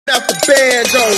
out the bed though.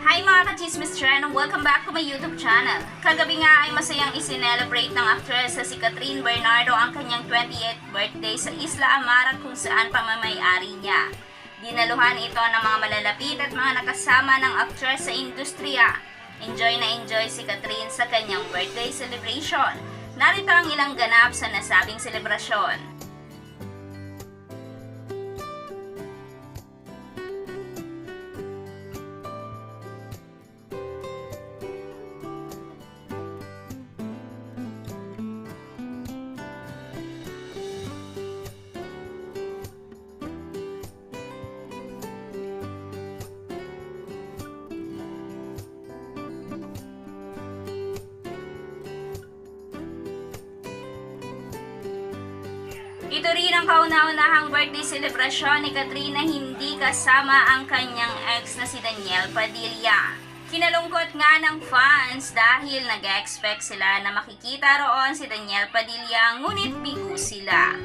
Hi mga ka-Chismis Trend! Welcome back to my YouTube channel. Kagabi nga ay masayang isinelebrate ng actress sa si Catherine Bernardo ang kanyang 28th birthday sa Isla Amara kung saan pamamayari niya. Dinaluhan ito ng mga malalapit at mga nakasama ng actress sa industriya. Enjoy na enjoy si Catherine sa kanyang birthday celebration. Narito ang ilang ganap sa nasabing selebrasyon. Ito rin ang kauna-unahang birthday celebration ni Catherine na hindi kasama ang kanyang ex na si Daniel Padilla. Kinalungkot nga ng fans dahil nag-expect sila na makikita roon si Daniel Padilla ngunit bigo sila.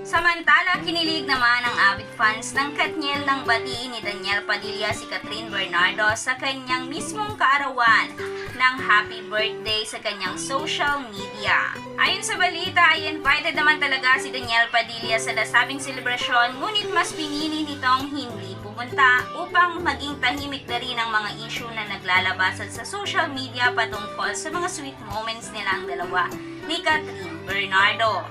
Samantala, kinilig naman ang avid fans ng Katniel ng batiin ni Daniel Padilla si Catherine Bernardo sa kanyang mismong kaarawan ng happy birthday sa kanyang social media. Ayon sa balita ay invited naman talaga si Daniel Padilla sa nasabing selebrasyon ngunit mas pinili nitong hindi pumunta upang maging tahimik na rin ang mga issue na naglalabasan sa social media patungkol sa mga sweet moments nilang dalawa ni Catherine Bernardo.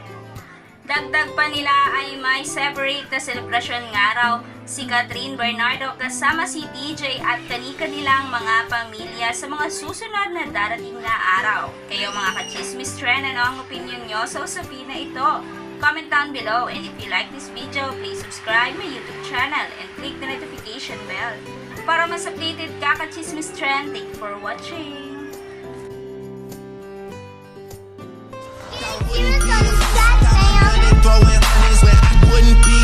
Dagdag pa nila ay may separate na selebrasyon nga raw si Catherine Bernardo kasama si DJ at kani-kanilang mga pamilya sa mga susunod na darating na araw. Kayo mga ka-Chismis Trend, ano ang opinion nyo sa usapin na ito? Comment down below, and if you like this video, please subscribe my YouTube channel and click the notification bell para mas updated ka ka-Chismis Trend. Thank you for watching! Throwing hundreds when I wouldn't be